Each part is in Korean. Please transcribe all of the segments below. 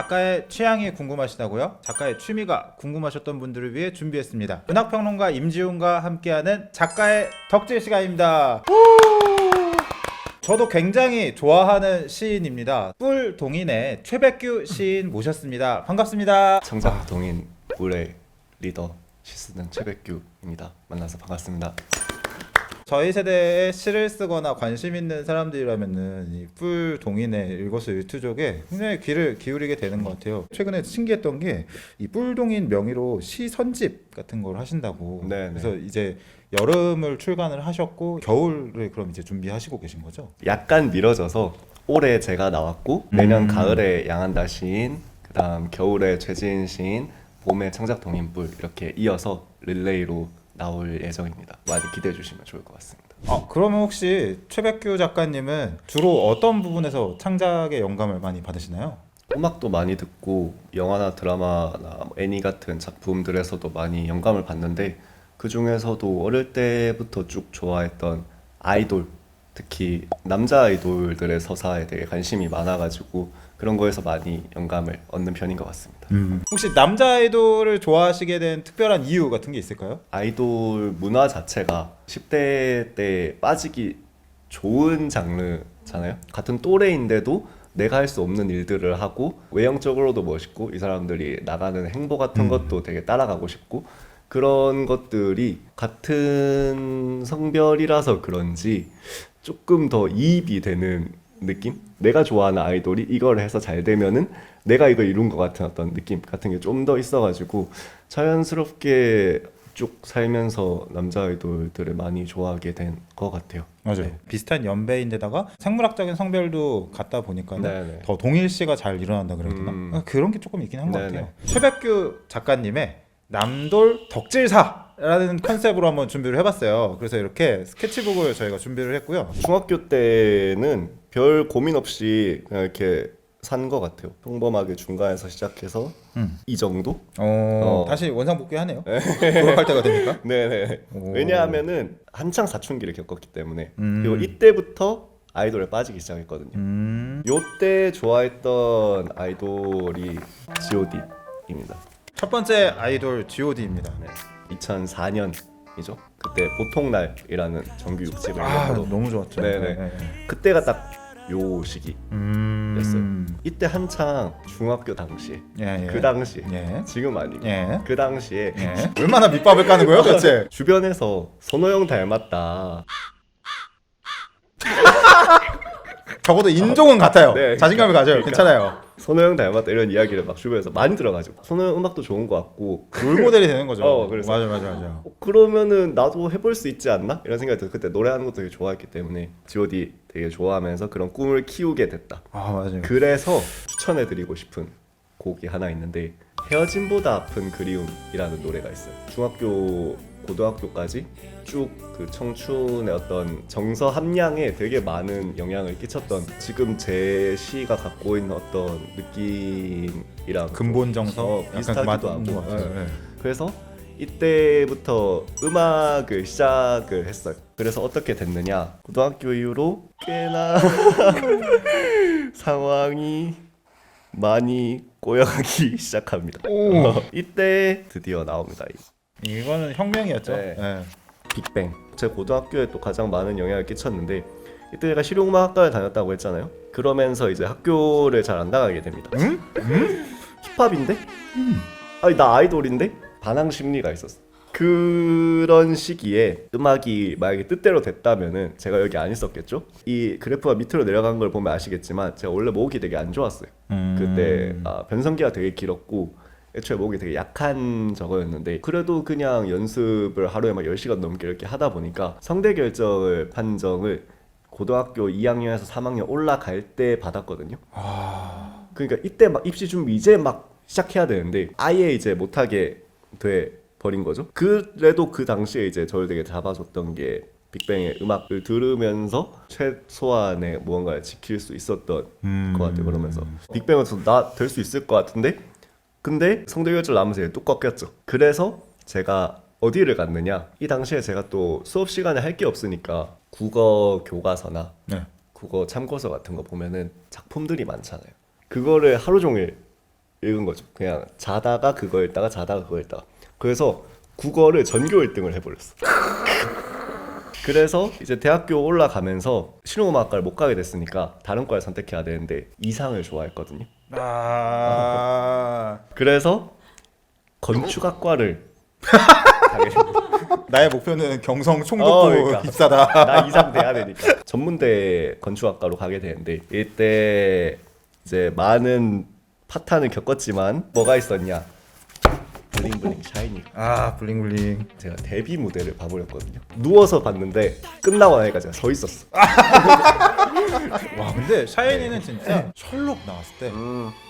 작가의 취향이 궁금하시다고요? 작가의 취미가 궁금하셨던 분들을 위해 준비했습니다. 문학평론가 임지훈과 함께하는 작가의 덕질 시간입니다. 저도 굉장히 좋아하는 시인입니다. 뿔 동인의 최백규 시인 모셨습니다. 반갑습니다. 창작 동인 뿔의 리더 시쓰는 최백규입니다. 만나서 반갑습니다. 저희 세대에 시를 쓰거나 관심 있는 사람들이라면은 이 뿔 동인의 일거수일투족에 굉장히 귀를 기울이게 되는 것 같아요. 최근에 신기했던 게 이 뿔 동인 명의로 시 선집 같은 걸 하신다고. 네네. 그래서 이제 여름을 출간을 하셨고 겨울을 그럼 이제 준비하시고 계신 거죠? 약간 미뤄져서 올해 제가 나왔고 내년 가을에 양한다 시인, 그다음 겨울에 최지인 시인, 봄에 창작 동인 뿔 이렇게 이어서 릴레이로 나올 예정입니다. 많이 기대해 주시면 좋을 것 같습니다. 그러면 혹시 최백규 작가님은 주로 어떤 부분에서 창작의 영감을 많이 받으시나요? 음악도 많이 듣고 영화나 드라마나 뭐 애니 같은 작품들에서도 많이 영감을 받는데 그 중에서도 어릴 때부터 쭉 좋아했던 아이돌, 특히 남자 아이돌들의 서사에 되게 관심이 많아가지고 그런 거에서 많이 영감을 얻는 편인 것 같습니다. 혹시 남자 아이돌을 좋아하시게 된 특별한 이유 같은 게 있을까요? 아이돌 문화 자체가 10대 때 빠지기 좋은 장르잖아요. 같은 또래인데도 내가 할 수 없는 일들을 하고 외형적으로도 멋있고 이 사람들이 나가는 행보 같은 것도 되게 따라가고 싶고 그런 것들이 같은 성별이라서 그런지 조금 더 이입이 되는 느낌? 내가 좋아하는 아이돌이 이걸 해서 잘 되면은 내가 이걸 이룬 것 같은 어떤 느낌 같은 게 좀 더 있어가지고 자연스럽게 쭉 살면서 남자 아이돌들을 많이 좋아하게 된 것 같아요. 맞아요. 네. 비슷한 연배인데다가 생물학적인 성별도 같다 보니까 네네. 더 동일시가 잘 일어난다 그래야 되나? 그런 게 조금 있긴 한 것 네네. 같아요. 최백규 작가님의 남돌 덕질사라는 컨셉으로 한번 준비를 해봤어요. 그래서 이렇게 스케치북을 저희가 준비를 했고요. 중학교 때는 별 고민 없이 그냥 이렇게 산 것 같아요. 평범하게 중간에서 시작해서 이 정도? 다시 원상복귀하네요. 졸업할 때가 되니까. 네네. 오. 왜냐하면은 한창 사춘기를 겪었기 때문에 음. 그리고 이때부터 아이돌에 빠지기 시작했거든요. 요때 좋아했던 아이돌이 G.O.D입니다. 첫 번째 아이돌 G.O.D입니다. 네. 2004년이죠. 그때 보통날이라는 정규 6집을 너무 좋았죠. 네네. 그때가 딱 요 시기였어요. 이때 한창 중학교 당시에 예, 예. 그 당시에 예. 지금 아니고 예. 그 당시에 예. 얼마나 밑밥을 까는 거예요, 대체? 주변에서 선호형 닮았다. 적어도 인종은 같아요. 네, 자신감을 가져요. 그러니까. 괜찮아요. 선호형 닮았다 이런 이야기를 막 주변에서 많이 들어가지고 선호형 음악도 좋은 것 같고 롤모델이 되는 거죠. 그래서 맞아. 그러면은 나도 해볼 수 있지 않나? 이런 생각이 들어서 그때 노래하는 것도 되게 좋아했기 때문에 G.O.D 되게 좋아하면서 그런 꿈을 키우게 됐다. 맞아요. 그래서 추천해드리고 싶은 곡이 하나 있는데 헤어짐보다 아픈 그리움이라는 노래가 있어요. 중학교 고등학교까지 쭉 그 청춘의 어떤 정서 함량에 되게 많은 영향을 끼쳤던 지금 제 시가 갖고 있는 어떤 느낌이랑 근본 정서 비슷하기도 약간 하고 것 같아요. 네. 그래서 이때부터 음악을 시작을 했어요. 그래서 어떻게 됐느냐, 고등학교 이후로 꽤나 상황이 많이 꼬여가기 시작합니다. 이때 드디어 나옵니다. 이거는 혁명이었죠. 네. 네. 빅뱅. 제 고등학교에 또 가장 많은 영향을 끼쳤는데 이때 제가 실용음악학과를 다녔다고 했잖아요. 그러면서 이제 학교를 잘 안 나가게 됩니다. 힙합인데? 아니 나 아이돌인데? 반항 심리가 있었어. 그런 시기에 음악이 만약에 뜻대로 됐다면은 제가 여기 안 있었겠죠? 이 그래프가 밑으로 내려간 걸 보면 아시겠지만 제가 원래 목이 되게 안 좋았어요. 그때 변성기가 되게 길었고 애초에 목이 되게 약한 저거였는데 그래도 그냥 연습을 하루에 막 10시간 넘게 이렇게 하다 보니까 성대 결정을 판정을 고등학교 2학년에서 3학년 올라갈 때 받았거든요. 그러니까 이때 막 입시 준비 이제 막 시작해야 되는데 아예 이제 못하게 돼 버린 거죠. 그래도 그 당시에 이제 저를 되게 잡아줬던 게 빅뱅의 음악을 들으면서 최소한의 무언가를 지킬 수 있었던 것 같아요. 그러면서 빅뱅에서 나 될 수 있을 것 같은데 근데 성대 결절 나면서 뚝 꺾였죠. 그래서 제가 어디를 갔느냐, 이 당시에 제가 또 수업 시간에 할 게 없으니까 국어 교과서나 국어 참고서 같은 거 보면은 작품들이 많잖아요. 그거를 하루 종일 읽은 거죠. 그냥 자다가 그거 읽다가 자다가 그거 읽다가. 그래서 국어를 전교 1등을 해버렸어. 그래서 이제 대학교 올라가면서 실용음악과를 못 가게 됐으니까 다른 과를 선택해야 되는데 이상을 좋아했거든요. 그래서 건축학과를 가게 됩니다. 나의 목표는 경성 총독부 그러니까. 입사다. 나 이상 돼야 되니까 전문대 건축학과로 가게 되는데 이때 이제 많은 파탄을 겪었지만 뭐가 있었냐? 블링블링 샤이니. 블링블링. 제가 데뷔 무대를 봐버렸거든요. 누워서 봤는데 끝나고 나니까 제가 서 있었어. 와 근데 샤이니는 진짜 셜록 나왔을 때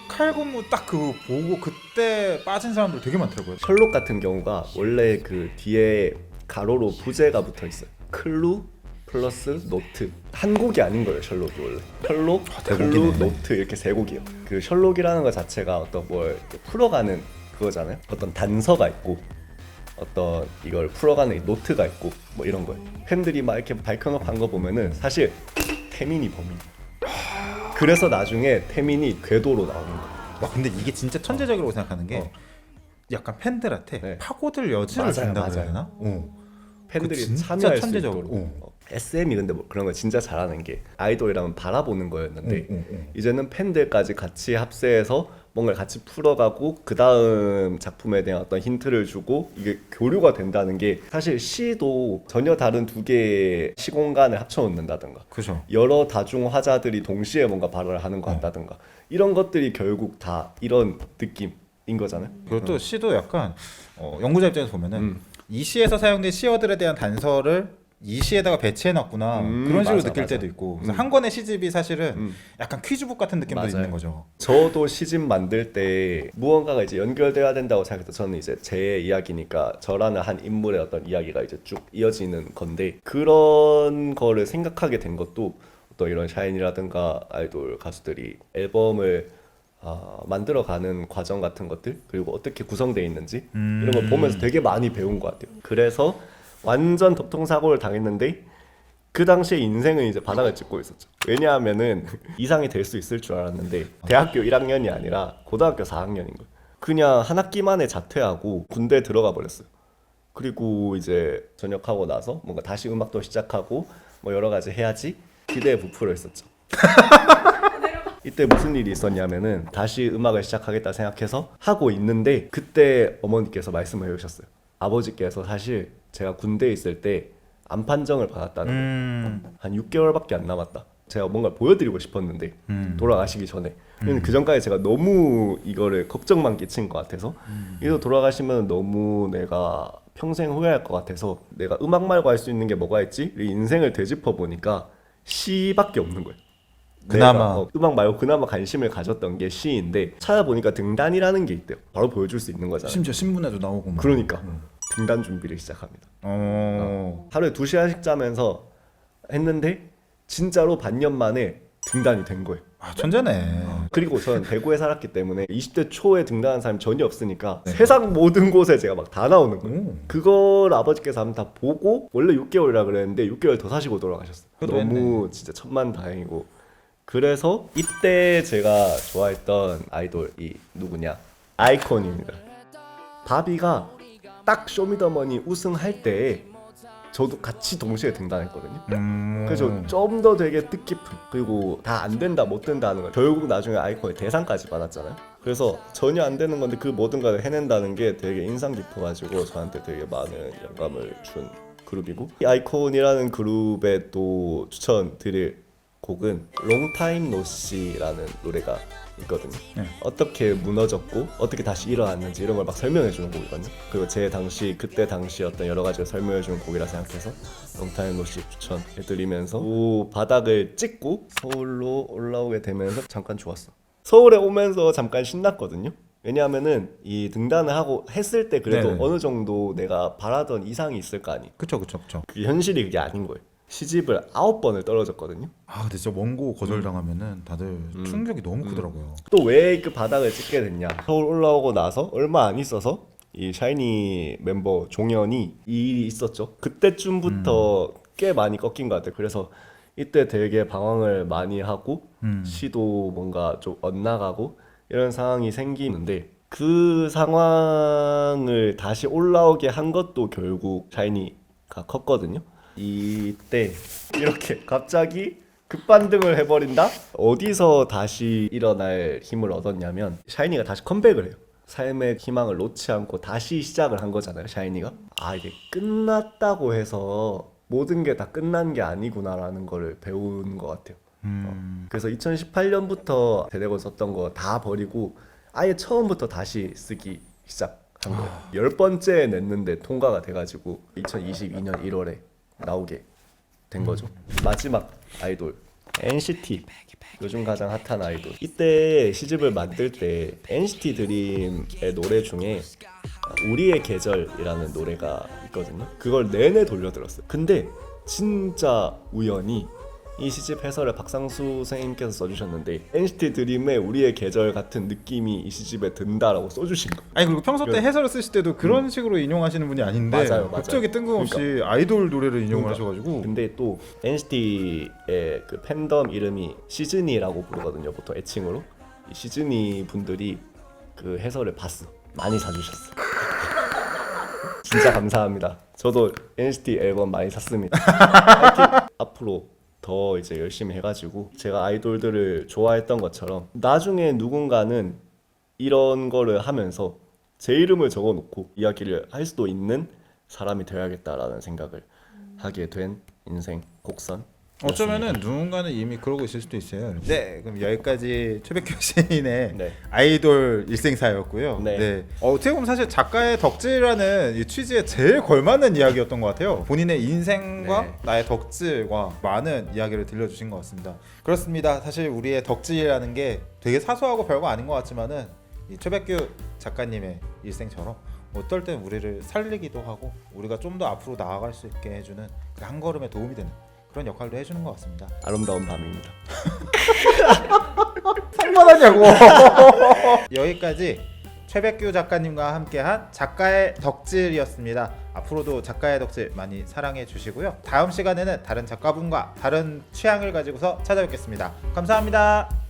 칼군무 딱 그거 보고 그때 빠진 사람들 되게 많더라고요. 셜록 같은 경우가 원래 그 뒤에 가로로 부제가 붙어 있어요. 클루 플러스 노트 한 곡이 아닌 거예요. 셜록이 원래 셜록, 클루, 노트 이렇게 세 곡이에요. 그 셜록이라는 것 자체가 어떤 뭘 풀어가는 그거잖아요. 어떤 단서가 있고 어떤 이걸 풀어가는 이 노트가 있고 뭐 이런 거예요. 팬들이 막 이렇게 밝혀놓고 한 거 보면은 사실 태민이 범인. 그래서 나중에 태민이 궤도로 나오는 거예요. 와 근데 이게 진짜 천재적이라고 생각하는 게 약간 팬들한테 네. 파고들 여지를 맞아요, 준다고 맞아요. 해야 되나? 팬들이 진짜 참여할 수 천재적으로. 있도록. SM이 근데 뭐 그런 거 진짜 잘하는 게 아이돌이라면 바라보는 거였는데 이제는 팬들까지 같이 합세해서 뭔가를 같이 풀어가고 그 다음 작품에 대한 어떤 힌트를 주고 이게 교류가 된다는 게 사실 시도 전혀 다른 두 개의 시공간을 합쳐놓는다든가 그죠. 여러 다중 화자들이 동시에 뭔가 발언을 하는 것 같다든가 이런 것들이 결국 다 이런 느낌인 거잖아요. 그리고 또 시도 약간 연구자 입장에서 보면은 이 시에서 사용된 시어들에 대한 단서를 이 시에다가 배치해놨구나 그런 식으로 맞아, 느낄 맞아. 때도 있고 그래서 한 권의 시집이 사실은 약간 퀴즈북 같은 느낌도 맞아요. 있는 거죠. 저도 시집 만들 때 무언가가 이제 연결돼야 된다고 생각해서 저는 이제 제 이야기니까 저라는 한 인물의 어떤 이야기가 이제 쭉 이어지는 건데 그런 거를 생각하게 된 것도 어떤 이런 샤인이라든가 아이돌 가수들이 앨범을 만들어가는 과정 같은 것들 그리고 어떻게 구성되어 있는지 이런 걸 보면서 되게 많이 배운 것 같아요. 그래서 완전 덕통사고를 당했는데 그 당시에 인생은 이제 바닥을 찍고 있었죠. 왜냐하면은 이상이 될 수 있을 줄 알았는데 대학교 1학년이 아니라 고등학교 4학년인 거예요. 그냥 한 학기 만에 자퇴하고 군대에 들어가 버렸어요. 그리고 이제 전역하고 나서 뭔가 다시 음악도 시작하고 뭐 여러 가지 해야지 기대에 부풀어 있었죠. 이때 무슨 일이 있었냐면은 다시 음악을 시작하겠다 생각해서 하고 있는데 그때 어머니께서 말씀을 해주셨어요. 아버지께서 사실 제가 군대에 있을 때 암 판정을 받았다는 거예요. 한 6개월밖에 안 남았다. 제가 뭔가 보여드리고 싶었는데 돌아가시기 전에 그 전까지 제가 너무 이거를 걱정만 끼친 것 같아서 이거 돌아가시면 너무 내가 평생 후회할 것 같아서 내가 음악 말고 할 수 있는 게 뭐가 있지? 인생을 되짚어 보니까 시밖에 없는 거예요. 그나마. 내가, 음악 말고 그나마 관심을 가졌던 게 시인데 찾아보니까 등단이라는 게 있대요. 바로 보여줄 수 있는 거잖아요. 심지어 신문에도 나오고 막. 그러니까 등단 준비를 시작합니다. 하루에 2시간씩 자면서 했는데 진짜로 반년 만에 등단이 된 거예요. 천재네. 그리고 저는 대구에 살았기 때문에 20대 초에 등단한 사람이 전혀 없으니까 세상 모든 곳에 제가 막 다 나오는 거예요. 그걸 아버지께서 한번 다 보고 원래 6개월이라 그랬는데 6개월 더 사시고 돌아가셨어요. 너무 진짜 천만다행이고 그래서 이때 제가 좋아했던 아이돌이 누구냐? 아이콘입니다. 바비가 딱 쇼미더머니 우승할 때 저도 같이 동시에 등단했거든요. 그래서 좀 더 되게 뜻깊은 그리고 다 안 된다 못 된다 하는 거 결국 나중에 아이콘이 대상까지 받았잖아요. 그래서 전혀 안 되는 건데 그 모든 걸 해낸다는 게 되게 인상 깊어가지고 저한테 되게 많은 영감을 준 그룹이고 이 아이콘이라는 그룹에 또 추천드릴 곡은 롱타임 노시라는 노래가 있거든요. 어떻게 무너졌고 어떻게 다시 일어났는지 이런 걸 막 설명해 주는 곡이거든요. 그리고 제 당시 그때 당시 어떤 여러 가지를 설명해 주는 곡이라 생각해서 롱타임 노시 추천해 드리면서 그 바닥을 찍고 서울로 올라오게 되면서 잠깐 좋았어. 서울에 오면서 잠깐 신났거든요. 왜냐하면은 이 등단을 하고 했을 때 그래도 네네. 어느 정도 내가 바라던 이상이 있을 거 아니. 그쵸. 그게 현실이 그게 아닌 거예요. 시집을 9번을 떨어졌거든요. 근데 진짜 원고 거절당하면은 다들 충격이 너무 크더라고요. 또 왜 그 바닥을 찍게 됐냐? 서울 올라오고 나서 얼마 안 있어서 이 샤이니 멤버 종현이 이 일이 있었죠. 그때쯤부터 꽤 많이 꺾인 것 같아요. 그래서 이때 되게 방황을 많이 하고 시도 뭔가 좀 엇나가고 이런 상황이 생기는데 그 상황을 다시 올라오게 한 것도 결국 샤이니가 컸거든요. 이때 이렇게 갑자기 급반등을 해버린다? 어디서 다시 일어날 힘을 얻었냐면 샤이니가 다시 컴백을 해요. 삶의 희망을 놓지 않고 다시 시작을 한 거잖아요, 샤이니가. 아, 이게 끝났다고 해서 모든 게 다 끝난 게 아니구나라는 거를 배운 것 같아요. 그래서 2018년부터 대대건 썼던 거 다 버리고 아예 처음부터 다시 쓰기 시작한 거예요. 10번째 냈는데 통과가 돼가지고 2022년 1월에 나오게 된 거죠. 마지막 아이돌 NCT, 요즘 가장 핫한 아이돌. 이때 시집을 만들 때 NCT 드림의 노래 중에 우리의 계절이라는 노래가 있거든요. 그걸 내내 돌려 들었어요. 근데 진짜 우연히 이 시집 해설을 박상수 선생님께서 써주셨는데 NCT 드림의 우리의 계절 같은 느낌이 이 시집에 든다라고 써주신 거예요. 아니 그리고 평소 때 해설을 쓰실 때도 그런 식으로 인용하시는 분이 아닌데 맞아요. 갑자기 뜬금없이 아이돌 노래를 인용을 하셔가지고. 근데 또 NCT의 그 팬덤 이름이 시즈니라고 부르거든요. 보통 애칭으로. 이 시즈니 분들이 그 해설을 봤어. 많이 사주셨어. 진짜 감사합니다. 저도 NCT 앨범 많이 샀습니다. 하여튼 앞으로 더 이제 열심히 해가지고 제가 아이돌들을 좋아했던 것처럼 나중에 누군가는 이런 거를 하면서 제 이름을 적어놓고 이야기를 할 수도 있는 사람이 되어야겠다라는 생각을 하게 된 인생 곡선. 어쩌면은 누군가는 이미 그러고 있을 수도 있어요. 네, 그럼 여기까지 최백규 시인의 네. 아이돌 일생사였고요. 네. 네. 어떻게 보면 사실 작가의 덕질이라는 이 취지에 제일 걸맞는 이야기였던 것 같아요. 본인의 인생과 네. 나의 덕질과 많은 이야기를 들려주신 것 같습니다. 그렇습니다. 사실 우리의 덕질이라는 게 되게 사소하고 별거 아닌 것 같지만은 이 최백규 작가님의 일생처럼 어떨 땐 우리를 살리기도 하고 우리가 좀 더 앞으로 나아갈 수 있게 해주는 그 한 걸음에 도움이 되는 그런 역할도 해주는 것 같습니다. 아름다운 밤입니다. 상관하냐고. 여기까지 최백규 작가님과 함께한 작가의 덕질이었습니다. 앞으로도 작가의 덕질 많이 사랑해 주시고요. 다음 시간에는 다른 작가분과 다른 취향을 가지고서 찾아뵙겠습니다. 감사합니다.